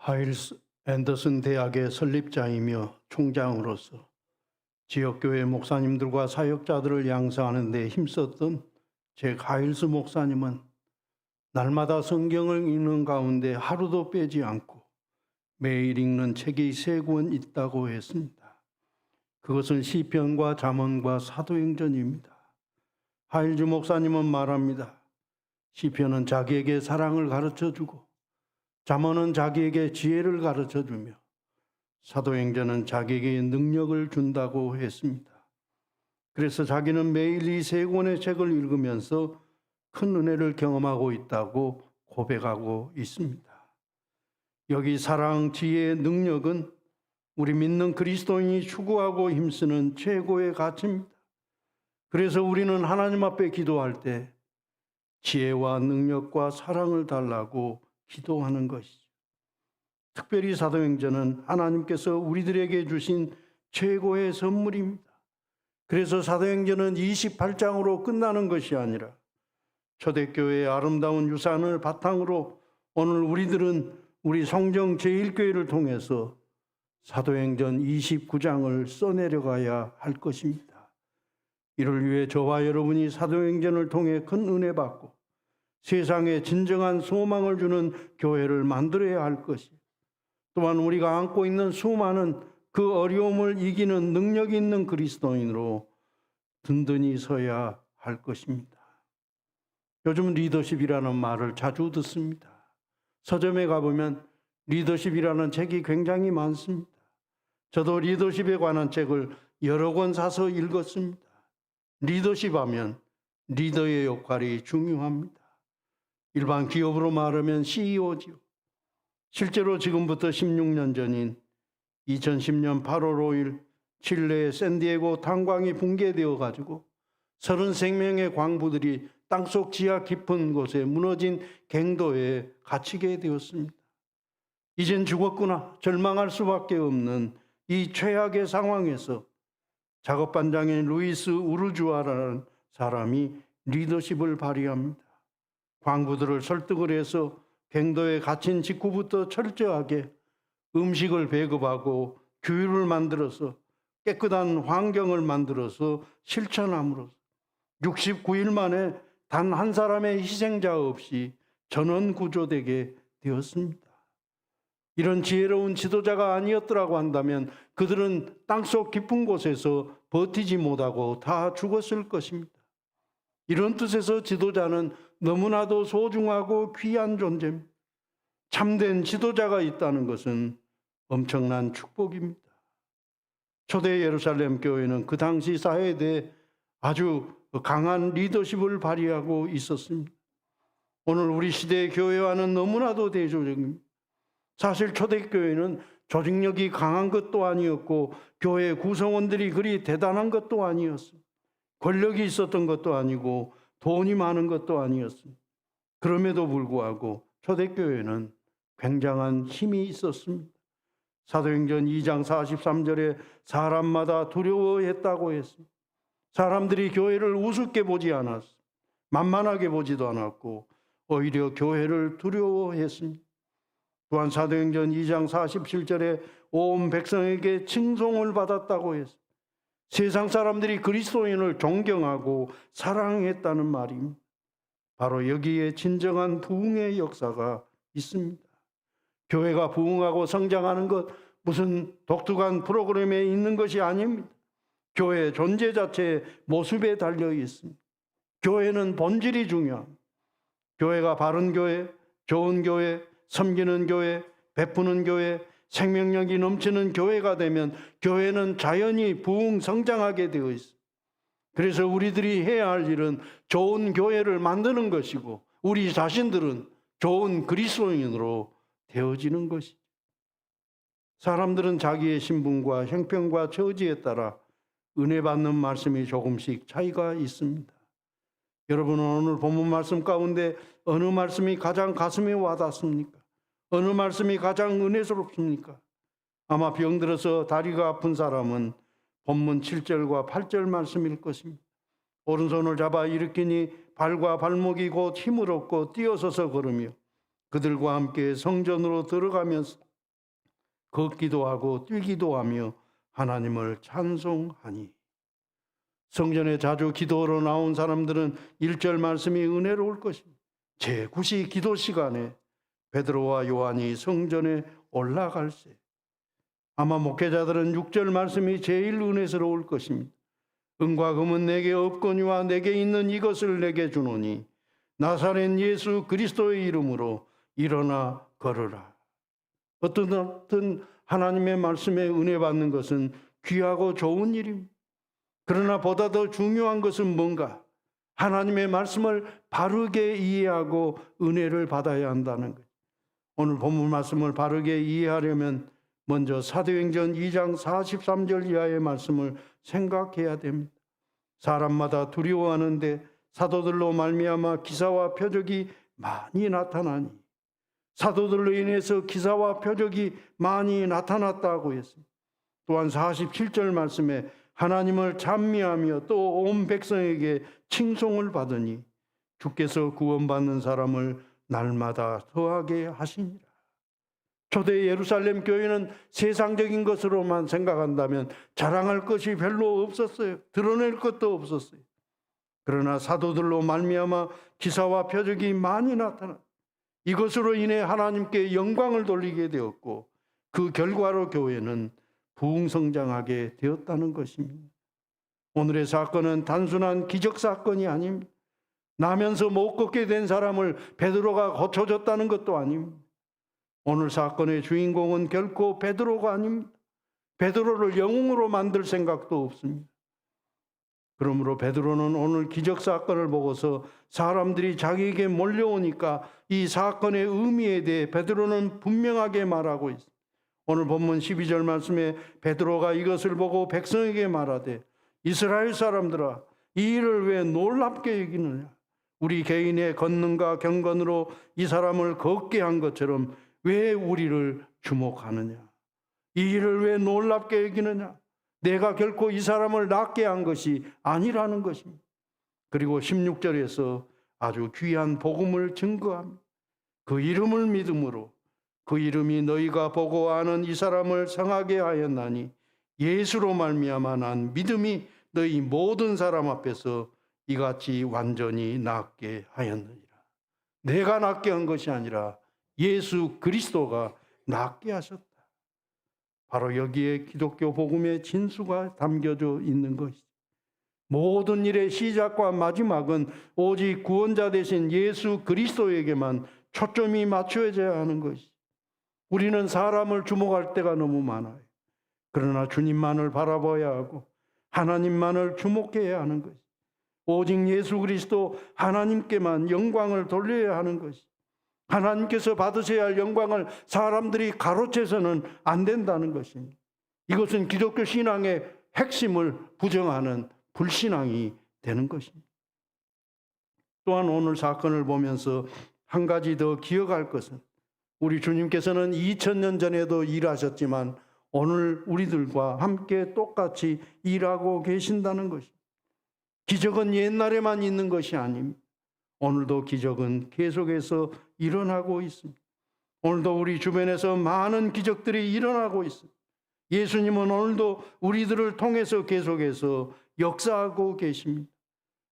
하일스 앤더슨 대학의 설립자이며 총장으로서 지역교회 목사님들과 사역자들을 양성하는 데 힘썼던 잭 하일스 목사님은 날마다 성경을 읽는 가운데 하루도 빼지 않고 매일 읽는 책이 3권 있다고 했습니다. 그것은 시편과 잠언과 사도행전입니다. 하일스 목사님은 말합니다. 시편은 자기에게 사랑을 가르쳐주고 잠언은 자기에게 지혜를 가르쳐주며 사도행전은 자기에게 능력을 준다고 했습니다. 그래서 자기는 매일 이 3권의 책을 읽으면서 큰 은혜를 경험하고 있다고 고백하고 있습니다. 여기 사랑, 지혜, 능력은 우리 믿는 그리스도인이 추구하고 힘쓰는 최고의 가치입니다. 그래서 우리는 하나님 앞에 기도할 때 지혜와 능력과 사랑을 달라고 기도하는 것이죠. 특별히 사도행전은 하나님께서 우리들에게 주신 최고의 선물입니다. 그래서 사도행전은 28장으로 끝나는 것이 아니라 초대교회의 아름다운 유산을 바탕으로 오늘 우리들은 우리 성정 제1교회를 통해서 사도행전 29장을 써내려가야 할 것입니다. 이를 위해 저와 여러분이 사도행전을 통해 큰 은혜 받고 세상에 진정한 소망을 주는 교회를 만들어야 할 것이요. 또한 우리가 안고 있는 수많은 그 어려움을 이기는 능력 있는 그리스도인으로 든든히 서야 할 것입니다. 요즘 리더십이라는 말을 자주 듣습니다. 서점에 가보면 리더십이라는 책이 굉장히 많습니다. 저도 리더십에 관한 책을 여러 권 사서 읽었습니다. 리더십 하면 리더의 역할이 중요합니다. 일반 기업으로 말하면 CEO지요. 실제로 지금부터 16년 전인 2010년 8월 5일 칠레의 샌디에고 탄광이 붕괴되어 가지고 33명의 광부들이 땅속 지하 깊은 곳에 무너진 갱도에 갇히게 되었습니다. 이젠 죽었구나 절망할 수밖에 없는 이 최악의 상황에서 작업반장인 루이스 우르주아라는 사람이 리더십을 발휘합니다. 광부들을 설득을 해서 갱도에 갇힌 직후부터 철저하게 음식을 배급하고 규율을 만들어서 깨끗한 환경을 만들어서 실천함으로써 69일 만에 단 한 사람의 희생자 없이 전원 구조되게 되었습니다. 이런 지혜로운 지도자가 아니었더라고 한다면 그들은 땅속 깊은 곳에서 버티지 못하고 다 죽었을 것입니다. 이런 뜻에서 지도자는 너무나도 소중하고 귀한 존재입니다. 참된 지도자가 있다는 것은 엄청난 축복입니다. 초대 예루살렘 교회는 그 당시 사회에 대해 아주 강한 리더십을 발휘하고 있었습니다. 오늘 우리 시대의 교회와는 너무나도 대조적입니다. 사실 초대교회는 조직력이 강한 것도 아니었고 교회 구성원들이 그리 대단한 것도 아니었습니다. 권력이 있었던 것도 아니고 돈이 많은 것도 아니었습니다. 그럼에도 불구하고 초대교회는 굉장한 힘이 있었습니다. 사도행전 2장 43절에 사람마다 두려워했다고 했습니다. 사람들이 교회를 우습게 보지 않았습니다. 만만하게 보지도 않았고 오히려 교회를 두려워했습니다. 또한 사도행전 2장 47절에 온 백성에게 칭송을 받았다고 했습니다. 세상 사람들이 그리스도인을 존경하고 사랑했다는 말입니다. 바로 여기에 진정한 부흥의 역사가 있습니다. 교회가 부흥하고 성장하는 것 무슨 독특한 프로그램에 있는 것이 아닙니다. 교회의 존재 자체의 모습에 달려 있습니다. 교회는 본질이 중요합니다. 교회가 바른 교회, 좋은 교회, 섬기는 교회, 베푸는 교회, 생명력이 넘치는 교회가 되면 교회는 자연히 부흥 성장하게 되어 있습니다. 그래서 우리들이 해야 할 일은 좋은 교회를 만드는 것이고 우리 자신들은 좋은 그리스도인으로 되어지는 것이죠. 사람들은 자기의 신분과 형편과 처지에 따라 은혜 받는 말씀이 조금씩 차이가 있습니다. 여러분은 오늘 본문 말씀 가운데 어느 말씀이 가장 가슴에 와닿습니까? 어느 말씀이 가장 은혜스럽습니까? 아마 병들어서 다리가 아픈 사람은 본문 7절과 8절 말씀일 것입니다. 오른손을 잡아 일으키니 발과 발목이 곧 힘을 얻고 뛰어서서 걸으며 그들과 함께 성전으로 들어가면서 걷기도 하고 뛰기도 하며 하나님을 찬송하니. 성전에 자주 기도로 나온 사람들은 1절 말씀이 은혜로울 것입니다. 제9시 기도 시간에 베드로와 요한이 성전에 올라갈세. 아마 목회자들은 6절 말씀이 제일 은혜스러울 것입니다. 은과 금은 내게 없거니와 내게 있는 이것을 내게 주노니 나사렛 예수 그리스도의 이름으로 일어나 걸으라. 어떤 하나님의 말씀에 은혜 받는 것은 귀하고 좋은 일입니다. 그러나 보다 더 중요한 것은 뭔가? 하나님의 말씀을 바르게 이해하고 은혜를 받아야 한다는 것. 오늘 본문 말씀을 바르게 이해하려면 먼저 사도행전 2장 43절 이하의 말씀을 생각해야 됩니다. 사람마다 두려워하는데 사도들로 말미암아 기사와 표적이 많이 나타나니. 사도들로 인해서 기사와 표적이 많이 나타났다고 했습니다. 또한 47절 말씀에 하나님을 찬미하며 또 온 백성에게 칭송을 받으니 주께서 구원받는 사람을 날마다 더하게 하시니라. 초대 예루살렘 교회는 세상적인 것으로만 생각한다면 자랑할 것이 별로 없었어요. 드러낼 것도 없었어요. 그러나 사도들로 말미암아 기사와 표적이 많이 나타나 이것으로 인해 하나님께 영광을 돌리게 되었고 그 결과로 교회는 부흥성장하게 되었다는 것입니다. 오늘의 사건은 단순한 기적 사건이 아닙니다. 나면서 못 걷게 된 사람을 베드로가 고쳐줬다는 것도 아닙니다. 오늘 사건의 주인공은 결코 베드로가 아닙니다. 베드로를 영웅으로 만들 생각도 없습니다. 그러므로 베드로는 오늘 기적 사건을 보고서 사람들이 자기에게 몰려오니까 이 사건의 의미에 대해 베드로는 분명하게 말하고 있습니다. 오늘 본문 12절 말씀에 베드로가 이것을 보고 백성에게 말하되 이스라엘 사람들아 이 일을 왜 놀랍게 여기느냐. 우리 개인의 권능과 경건으로 이 사람을 걷게 한 것처럼 왜 우리를 주목하느냐. 이 일을 왜 놀랍게 여기느냐. 내가 결코 이 사람을 낫게 한 것이 아니라는 것입니다. 그리고 16절에서 아주 귀한 복음을 증거합니다. 그 이름을 믿음으로 그 이름이 너희가 보고 아는 이 사람을 성하게 하였나니 예수로 말미암아 난 믿음이 너희 모든 사람 앞에서 이같이 완전히 낫게 하였느니라. 내가 낫게 한 것이 아니라 예수 그리스도가 낫게 하셨다. 바로 여기에 기독교 복음의 진수가 담겨져 있는 것이죠. 모든 일의 시작과 마지막은 오직 구원자 되신 예수 그리스도에게만 초점이 맞춰져야 하는 것이죠. 우리는 사람을 주목할 때가 너무 많아요. 그러나 주님만을 바라봐야 하고 하나님만을 주목해야 하는 것이죠. 오직 예수 그리스도 하나님께만 영광을 돌려야 하는 것이죠. 하나님께서 받으셔야 할 영광을 사람들이 가로채서는 안 된다는 것입니다. 이것은 기독교 신앙의 핵심을 부정하는 불신앙이 되는 것입니다. 또한 오늘 사건을 보면서 한 가지 더 기억할 것은 우리 주님께서는 2000년 전에도 일하셨지만 오늘 우리들과 함께 똑같이 일하고 계신다는 것입니다. 기적은 옛날에만 있는 것이 아닙니다. 오늘도 기적은 계속해서 일어나고 있습니다. 오늘도 우리 주변에서 많은 기적들이 일어나고 있습니다. 예수님은 오늘도 우리들을 통해서 계속해서 역사하고 계십니다.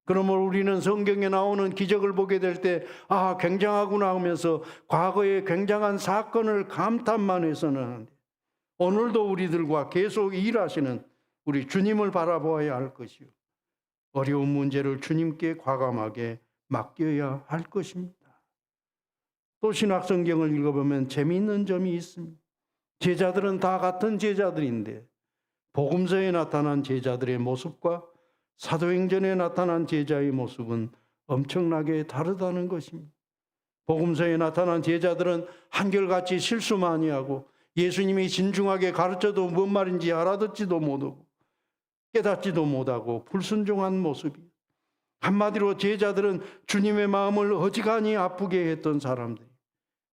그러므로 우리는 성경에 나오는 기적을 보게 될 때 굉장하구나 하면서 과거의 굉장한 사건을 감탄만 해서는 안 돼요. 오늘도 우리들과 계속 일하시는 우리 주님을 바라보아야 할 것이요. 어려운 문제를 주님께 과감하게 맡겨야 할 것입니다. 또 신학성경을 읽어보면 재미있는 점이 있습니다. 제자들은 다 같은 제자들인데 복음서에 나타난 제자들의 모습과 사도행전에 나타난 제자의 모습은 엄청나게 다르다는 것입니다. 복음서에 나타난 제자들은 한결같이 실수 많이 하고 예수님이 진중하게 가르쳐도 뭔 말인지 알아듣지도 못하고 깨닫지도 못하고 불순종한 모습이, 한마디로 제자들은 주님의 마음을 어지간히 아프게 했던 사람들.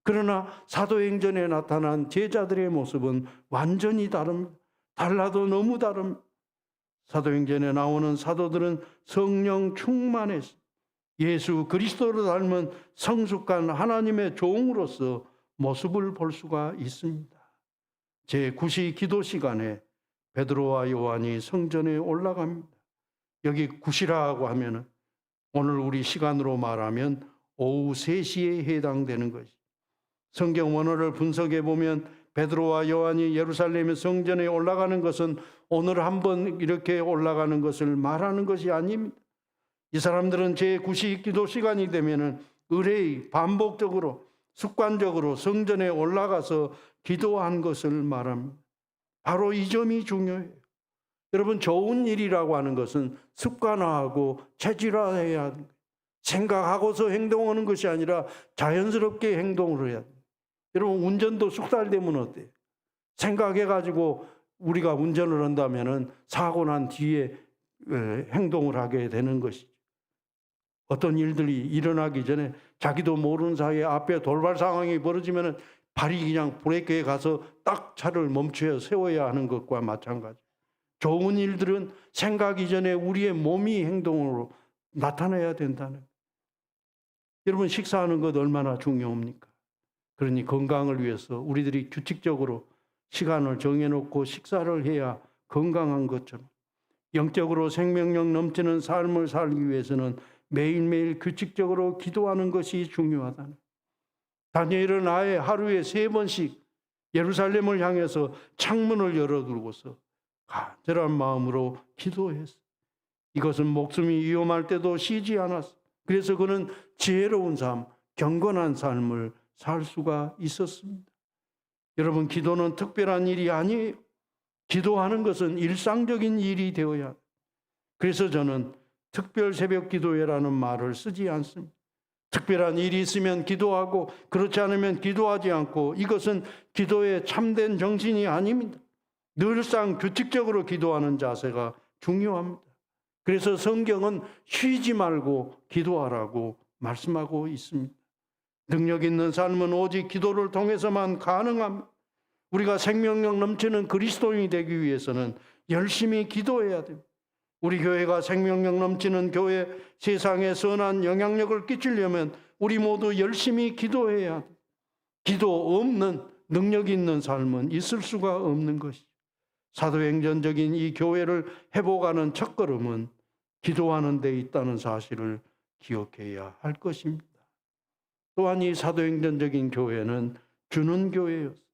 그러나 사도행전에 나타난 제자들의 모습은 완전히 다릅니다. 달라도 너무 다릅니다. 사도행전에 나오는 사도들은 성령 충만해서 예수 그리스도를 닮은 성숙한 하나님의 종으로서 모습을 볼 수가 있습니다. 제9시 기도 시간에 베드로와 요한이 성전에 올라갑니다. 여기 9시라고 하면은 오늘 우리 시간으로 말하면 오후 3시에 해당되는 것이. 성경 원어를 분석해 보면 베드로와 요한이 예루살렘의 성전에 올라가는 것은 오늘 한번 이렇게 올라가는 것을 말하는 것이 아닙니다. 이 사람들은 제9시 기도 시간이 되면은 의뢰의 반복적으로 습관적으로 성전에 올라가서 기도한 것을 말합니다. 바로 이 점이 중요해요. 여러분, 좋은 일이라고 하는 것은 습관화하고 체질화해야 합니다. 생각하고서 행동하는 것이 아니라 자연스럽게 행동을 해야 됩니다. 여러분, 운전도 숙달되면 어때요? 생각해가지고 우리가 운전을 한다면 사고 난 뒤에 행동을 하게 되는 것이죠. 어떤 일들이 일어나기 전에 자기도 모르는 사이에 앞에 돌발 상황이 벌어지면 발이 그냥 브레이크에 가서 딱 차를 멈춰 세워야 하는 것과 마찬가지. 좋은 일들은 생각 이전에 우리의 몸이 행동으로 나타나야 된다는 거예요. 여러분, 식사하는 것 얼마나 중요합니까? 그러니 건강을 위해서 우리들이 규칙적으로 시간을 정해놓고 식사를 해야 건강한 것처럼 영적으로 생명력 넘치는 삶을 살기 위해서는 매일매일 규칙적으로 기도하는 것이 중요하다는 거예요. 다니엘은 아예 하루에 3번씩 예루살렘을 향해서 창문을 열어두고서 간절한 마음으로 기도했어요. 이것은 목숨이 위험할 때도 쉬지 않았어요. 그래서 그는 지혜로운 삶, 경건한 삶을 살 수가 있었습니다. 여러분, 기도는 특별한 일이 아니에요. 기도하는 것은 일상적인 일이 되어야 해요. 그래서 저는 특별 새벽 기도회라는 말을 쓰지 않습니다. 특별한 일이 있으면 기도하고 그렇지 않으면 기도하지 않고, 이것은 기도의 참된 정신이 아닙니다. 늘상 규칙적으로 기도하는 자세가 중요합니다. 그래서 성경은 쉬지 말고 기도하라고 말씀하고 있습니다. 능력 있는 삶은 오직 기도를 통해서만 가능합니다. 우리가 생명력 넘치는 그리스도인이 되기 위해서는 열심히 기도해야 됩니다. 우리 교회가 생명력 넘치는 교회, 세상에 선한 영향력을 끼치려면 우리 모두 열심히 기도해야 돼요. 기도 없는 능력 있는 삶은 있을 수가 없는 것이죠. 사도행전적인 이 교회를 회복하는 첫걸음은 기도하는 데 있다는 사실을 기억해야 할 것입니다. 또한 이 사도행전적인 교회는 주는 교회였어요.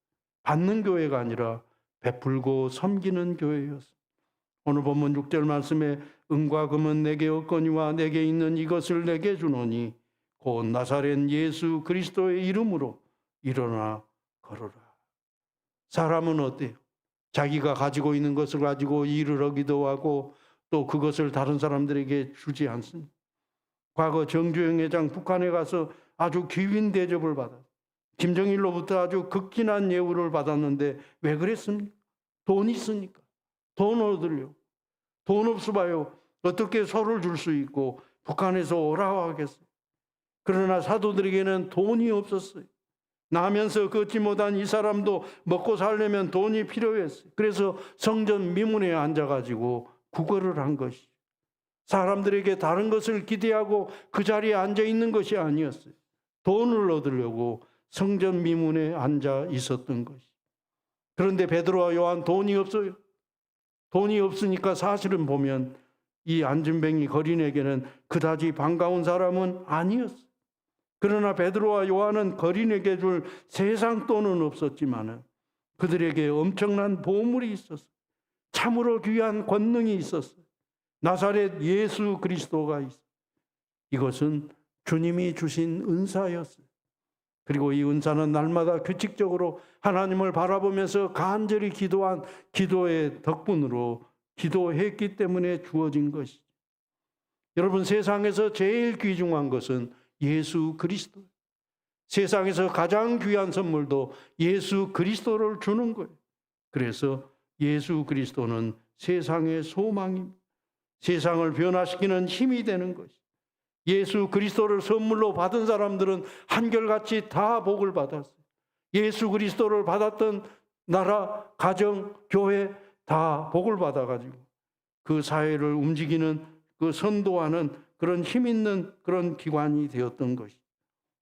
받는 교회가 아니라 베풀고 섬기는 교회였어요. 오늘 본문 6절 말씀에 은과 금은 내게 없거니와 내게 있는 이것을 내게 주노니 곧 나사렛 예수 그리스도의 이름으로 일어나 걸어라. 사람은 어때요? 자기가 가지고 있는 것을 가지고 일을 하기도 하고 또 그것을 다른 사람들에게 주지 않습니다. 과거 정주영 회장 북한에 가서 아주 귀빈 대접을 받았어요. 김정일로부터 아주 극진한 예우를 받았는데 왜 그랬습니까? 돈 있으니까. 돈 얻으려고. 돈 없어봐요. 어떻게 소를 줄 수 있고 북한에서 오라고 하겠어요. 그러나 사도들에게는 돈이 없었어요. 나면서 걷지 못한 이 사람도 먹고 살려면 돈이 필요했어요. 그래서 성전 미문에 앉아가지고 구걸을 한 것이죠. 사람들에게 다른 것을 기대하고 그 자리에 앉아 있는 것이 아니었어요. 돈을 얻으려고 성전 미문에 앉아 있었던 것이죠. 그런데 베드로와 요한 돈이 없어요. 돈이 없으니까 사실은 보면 이 안진뱅이 거린에게는 그다지 반가운 사람은 아니었어요. 그러나 베드로와 요한은 거린에게 줄 세상 돈은 없었지만 그들에게 엄청난 보물이 있었어요. 참으로 귀한 권능이 있었어요. 나사렛 예수 그리스도가 있어요. 이것은 주님이 주신 은사였어요. 그리고 이 은사는 날마다 규칙적으로 하나님을 바라보면서 간절히 기도한 기도의 덕분으로 기도했기 때문에 주어진 것이죠. 여러분, 세상에서 제일 귀중한 것은 예수 그리스도. 세상에서 가장 귀한 선물도 예수 그리스도를 주는 거예요. 그래서 예수 그리스도는 세상의 소망입니다. 세상을 변화시키는 힘이 되는 것이죠. 예수 그리스도를 선물로 받은 사람들은 한결같이 다 복을 받았어요. 예수 그리스도를 받았던 나라, 가정, 교회 다 복을 받아가지고 그 사회를 움직이는, 그 선도하는 그런 힘 있는 그런 기관이 되었던 것이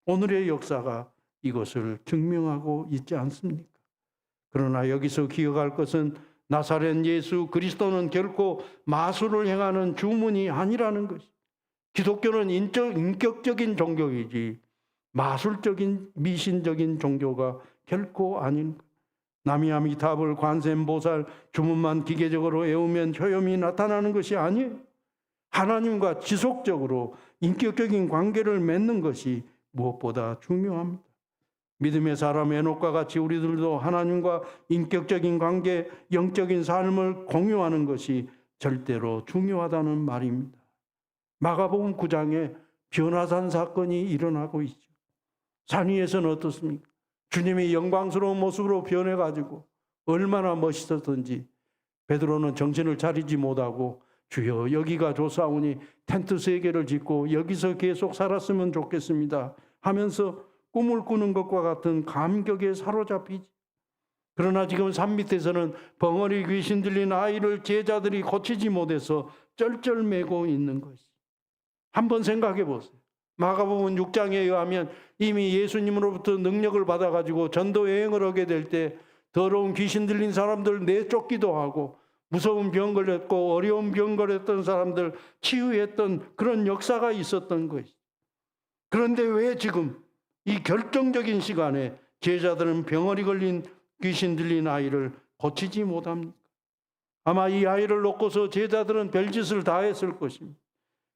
오늘의 역사가 이것을 증명하고 있지 않습니까? 그러나 여기서 기억할 것은 나사렛 예수 그리스도는 결코 마술을 행하는 주문이 아니라는 것이. 기독교는 인격적인 종교이지 마술적인 미신적인 종교가 결코 아닌 것. 나미아미타불 관세음보살 주문만 기계적으로 외우면 효염이 나타나는 것이 아니에요. 하나님과 지속적으로 인격적인 관계를 맺는 것이 무엇보다 중요합니다. 믿음의 사람 에녹과 같이 우리들도 하나님과 인격적인 관계, 영적인 삶을 공유하는 것이 절대로 중요하다는 말입니다. 마가복음 9장에 변화산 사건이 일어나고 있죠. 산 위에서는 어떻습니까? 주님이 영광스러운 모습으로 변해가지고 얼마나 멋있었던지 베드로는 정신을 차리지 못하고 주여 여기가 좋사오니 텐트 3개를 짓고 여기서 계속 살았으면 좋겠습니다 하면서 꿈을 꾸는 것과 같은 감격에 사로잡히지. 그러나 지금 산 밑에서는 벙어리 귀신 들린 아이를 제자들이 고치지 못해서 쩔쩔매고 있는 것이. 한번 생각해 보세요. 마가복음 6장에 의하면 이미 예수님으로부터 능력을 받아가지고 전도 여행을 하게 될 때 더러운 귀신 들린 사람들 내쫓기도 하고 무서운 병 걸렸고 어려운 병 걸렸던 사람들 치유했던 그런 역사가 있었던 것이. 그런데 왜 지금 이 결정적인 시간에 제자들은 병어리 걸린 귀신 들린 아이를 고치지 못합니까? 아마 이 아이를 놓고서 제자들은 별짓을 다 했을 것입니다.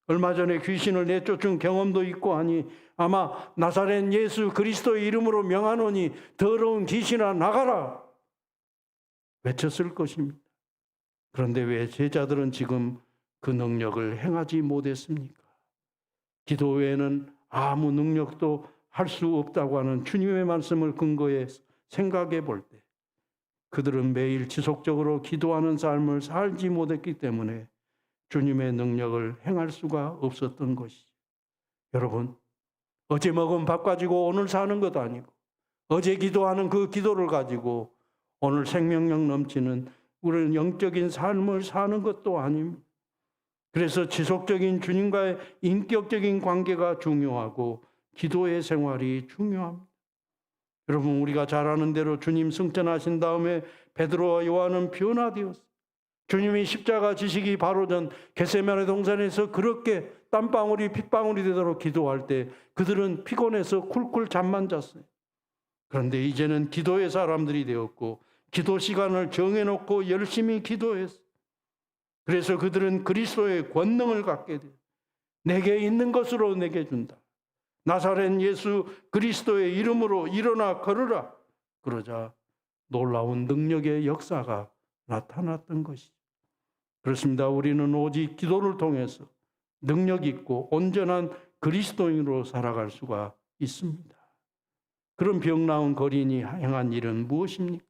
얼마 전에 귀신을 내쫓은 경험도 있고 하니 아마 나사렛 예수 그리스도의 이름으로 명하노니 더러운 귀신아 나가라 외쳤을 것입니다. 그런데 왜 제자들은 지금 그 능력을 행하지 못했습니까? 기도 외에는 아무 능력도 할 수 없다고 하는 주님의 말씀을 근거해 생각해 볼 때 그들은 매일 지속적으로 기도하는 삶을 살지 못했기 때문에 주님의 능력을 행할 수가 없었던 것이죠. 여러분, 어제 먹은 밥 가지고 오늘 사는 것도 아니고 어제 기도하는 그 기도를 가지고 오늘 생명력 넘치는 우리는 영적인 삶을 사는 것도 아닙니다. 그래서 지속적인 주님과의 인격적인 관계가 중요하고 기도의 생활이 중요합니다. 여러분, 우리가 잘 아는 대로 주님 승천하신 다음에 베드로와 요한은 변화되었어요. 주님이 십자가 지시기 바로 전 겟세마네 동산에서 그렇게 땀방울이 핏방울이 되도록 기도할 때 그들은 피곤해서 쿨쿨 잠만 잤어요. 그런데 이제는 기도의 사람들이 되었고 기도 시간을 정해놓고 열심히 기도했어요. 그래서 그들은 그리스도의 권능을 갖게 돼요. 내게 있는 것으로 내게 준다. 나사렛 예수 그리스도의 이름으로 일어나 걸으라. 그러자 놀라운 능력의 역사가 나타났던 것이죠. 그렇습니다. 우리는 오직 기도를 통해서 능력 있고 온전한 그리스도인으로 살아갈 수가 있습니다. 그런 병 나은 거린이 행한 일은 무엇입니까?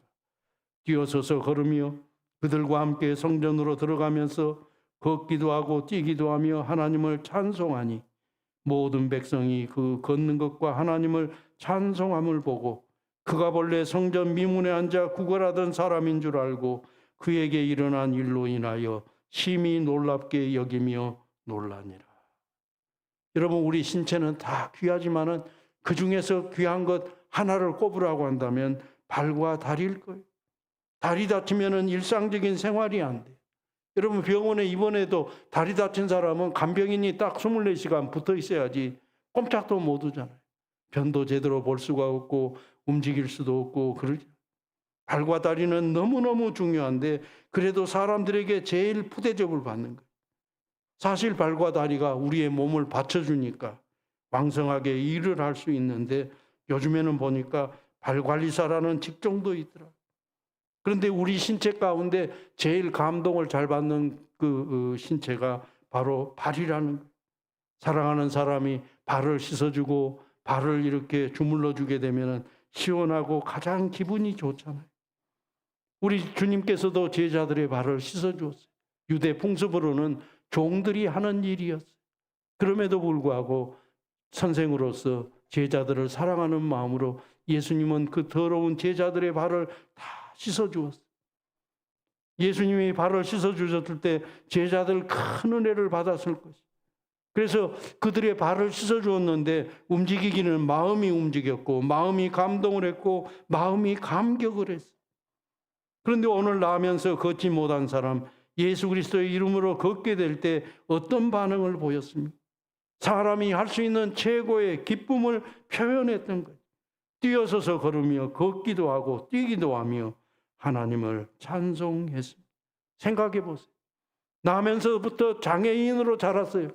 뛰어서서 걸으며 그들과 함께 성전으로 들어가면서 걷기도 하고 뛰기도 하며 하나님을 찬송하니 모든 백성이 그 걷는 것과 하나님을 찬송함을 보고 그가 본래 성전 미문에 앉아 구걸하던 사람인 줄 알고 그에게 일어난 일로 인하여 심히 놀랍게 여기며 놀라니라. 여러분, 우리 신체는 다 귀하지만은 그 중에서 귀한 것 하나를 꼽으라고 한다면 발과 다리일 거예요. 다리 다치면은 일상적인 생활이 안 돼요. 여러분, 병원에 입원해도 다리 다친 사람은 간병인이 딱 24시간 붙어 있어야지 꼼짝도 못 하잖아요. 변도 제대로 볼 수가 없고 움직일 수도 없고 그러죠. 발과 다리는 너무너무 중요한데 그래도 사람들에게 제일 푸대접을 받는 거예요. 사실 발과 다리가 우리의 몸을 받쳐주니까 왕성하게 일을 할 수 있는데 요즘에는 보니까 발관리사라는 직종도 있더라. 그런데 우리 신체 가운데 제일 감동을 잘 받는 그 신체가 바로 발이라는 거예요. 사랑하는 사람이 발을 씻어주고 발을 이렇게 주물러주게 되면 시원하고 가장 기분이 좋잖아요. 우리 주님께서도 제자들의 발을 씻어주었어요. 유대 풍습으로는 종들이 하는 일이었어요. 그럼에도 불구하고 선생으로서 제자들을 사랑하는 마음으로 예수님은 그 더러운 제자들의 발을 다 씻어주었어요. 예수님이 발을 씻어주셨을 때 제자들 큰 은혜를 받았을 것이에요. 그래서 그들의 발을 씻어주었는데 움직이기는 마음이 움직였고 마음이 감동을 했고 마음이 감격을 했어요. 그런데 오늘 나면서 걷지 못한 사람, 예수 그리스도의 이름으로 걷게 될 때 어떤 반응을 보였습니까? 사람이 할 수 있는 최고의 기쁨을 표현했던 거예요. 뛰어서서 걸으며 걷기도 하고 뛰기도 하며 하나님을 찬송했습니다. 생각해 보세요. 나면서부터 장애인으로 자랐어요.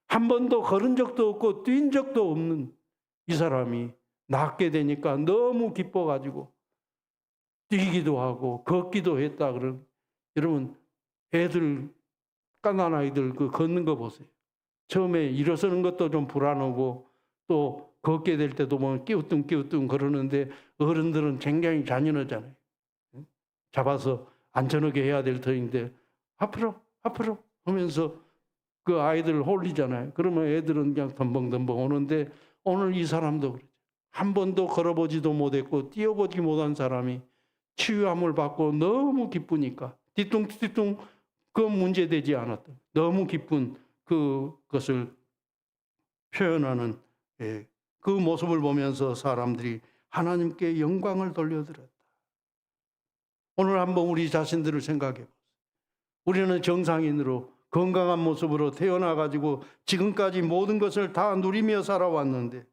한 번도 걸은 적도 없고 뛴 적도 없는 이 사람이 낫게 되니까 너무 기뻐가지고 뛰기도 하고 걷기도 했다. 그런 여러분, 애들, 깐난 아이들 그 걷는 거 보세요. 처음에 일어서는 것도 좀 불안하고 또 걷게 될 때도 뭐 끼우뚱 그러는데 어른들은 굉장히 잔인하잖아요. 잡아서 안전하게 해야 될 터인데 앞으로 하면서 그 아이들을 홀리잖아요. 그러면 애들은 그냥 덤벙덤벙 오는데 오늘 이 사람도 그러죠. 한 번도 걸어보지도 못했고 뛰어보지 못한 사람이 치유함을 받고 너무 기쁘니까 뒤뚱뒤뚱 그 문제되지 않았던 너무 기쁜 그것을 표현하는 그 모습을 보면서 사람들이 하나님께 영광을 돌려드렸다. 오늘 한번 우리 자신들을 생각해 보세요. 우리는 정상인으로 건강한 모습으로 태어나가지고 지금까지 모든 것을 다 누리며 살아왔는데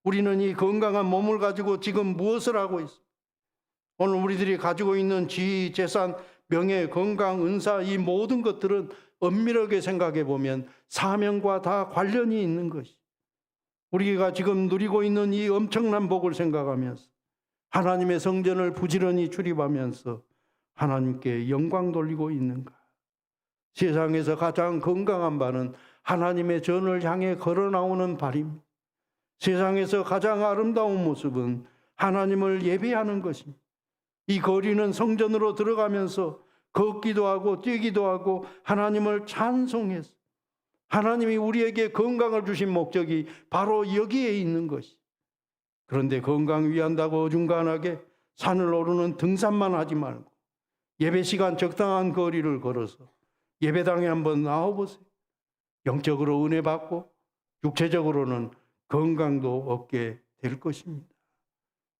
우리는 이 건강한 몸을 가지고 지금 무엇을 하고 있어? 오늘 우리들이 가지고 있는 지위, 재산, 명예, 건강, 은사 이 모든 것들은 엄밀하게 생각해 보면 사명과 다 관련이 있는 것이. 우리가 지금 누리고 있는 이 엄청난 복을 생각하면서 하나님의 성전을 부지런히 출입하면서 하나님께 영광 돌리고 있는가? 세상에서 가장 건강한 발은 하나님의 전을 향해 걸어 나오는 발입니다. 세상에서 가장 아름다운 모습은 하나님을 예배하는 것입니다. 이 거리는 성전으로 들어가면서 걷기도 하고 뛰기도 하고 하나님을 찬송해서 하나님이 우리에게 건강을 주신 목적이 바로 여기에 있는 것이. 그런데 건강 위한다고 어중간하게 산을 오르는 등산만 하지 말고 예배 시간 적당한 거리를 걸어서 예배당에 한번 나와보세요. 영적으로 은혜 받고 육체적으로는 건강도 얻게 될 것입니다.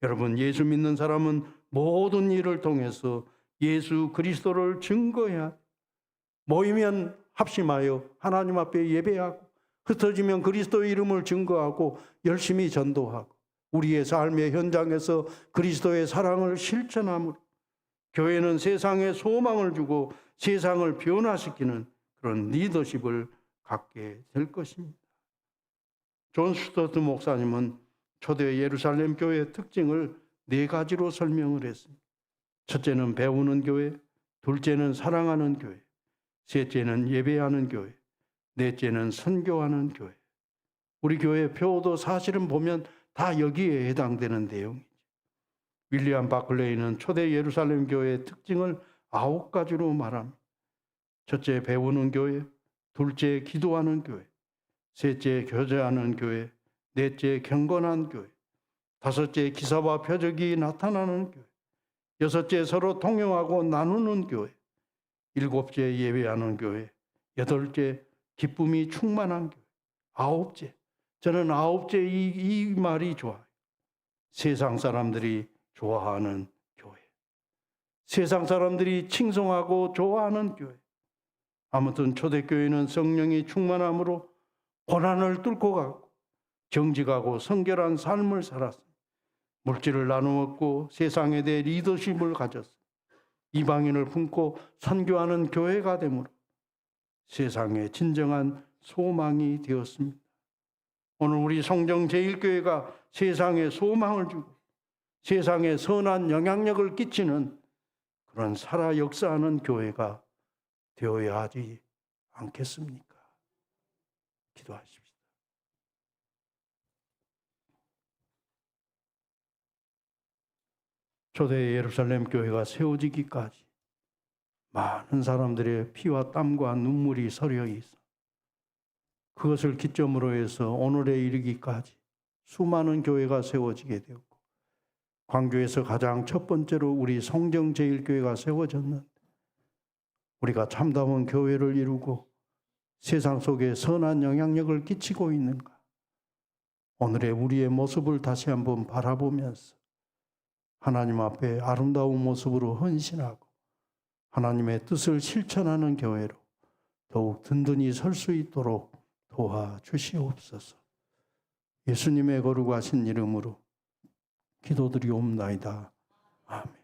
여러분, 예수 믿는 사람은 모든 일을 통해서 예수 그리스도를 증거해야 모이면 합심하여 하나님 앞에 예배하고 흩어지면 그리스도의 이름을 증거하고 열심히 전도하고 우리의 삶의 현장에서 그리스도의 사랑을 실천함으로 교회는 세상에 소망을 주고 세상을 변화시키는 그런 리더십을 갖게 될 것입니다. 존 스토트 목사님은 초대 예루살렘 교회의 특징을 4가지로 설명을 했습니다. 첫째는 배우는 교회, 둘째는 사랑하는 교회, 셋째는 예배하는 교회, 넷째는 선교하는 교회. 우리 교회 표도 사실은 보면 다 여기에 해당되는 내용이죠. 윌리엄 바클레이는 초대 예루살렘 교회의 특징을 9가지로 말합니다. 첫째, 배우는 교회, 둘째, 기도하는 교회, 셋째, 교제하는 교회, 넷째, 경건한 교회, 다섯째, 기사와 표적이 나타나는 교회, 여섯째, 서로 통용하고 나누는 교회, 일곱째, 예배하는 교회, 여덟째, 기쁨이 충만한 교회, 아홉째, 저는 아홉째 이 말이 좋아요. 세상 사람들이 좋아하는 교회, 세상 사람들이 칭송하고 좋아하는 교회. 아무튼 초대교회는 성령이 충만함으로 고난을 뚫고 가고 정직하고 성결한 삶을 살았습니다. 물질을 나누었고 세상에 대해 리더십을 가졌습니다. 이방인을 품고 선교하는 교회가 되므로 세상의 진정한 소망이 되었습니다. 오늘 우리 성정 제1교회가 세상에 소망을 주고 세상에 선한 영향력을 끼치는 그런 살아 역사하는 교회가 되어야 하지 않겠습니까? 기도하십시다. 초대 예루살렘 교회가 세워지기까지 많은 사람들의 피와 땀과 눈물이 서려 있어 그것을 기점으로 해서 오늘에 이르기까지 수많은 교회가 세워지게 되었고 광교에서 가장 첫 번째로 우리 성정 제1교회가 세워졌는데 우리가 참다운 교회를 이루고 세상 속에 선한 영향력을 끼치고 있는가? 오늘의 우리의 모습을 다시 한번 바라보면서 하나님 앞에 아름다운 모습으로 헌신하고 하나님의 뜻을 실천하는 교회로 더욱 든든히 설 수 있도록 도와주시옵소서. 예수님의 거룩하신 이름으로 기도드리옵나이다. 아멘.